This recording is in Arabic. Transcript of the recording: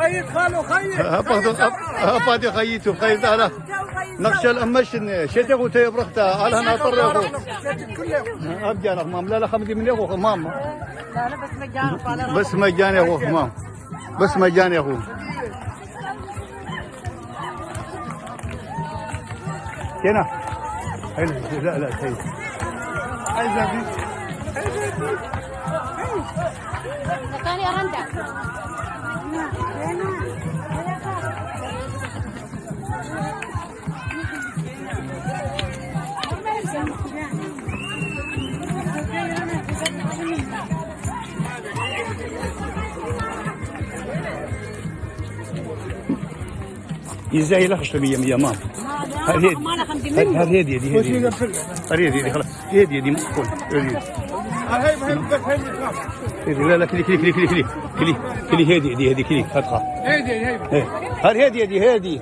خيط خالو خيط هبادي خيتو خيط على نقش الأمش شتى قلت يبرختا على هنا طريقه أبجان أخمام لا خمدي من يخو خمام لا بس مجاني بس مجاني يخو خمام بس مجاني يخو هنا لا لا سيد مكاني أرندع ازاي لا خشبيه يا مام هذه هذه خلاص هذه مسكون لا لا كلي هذه كلي هذه كلي هذه هذه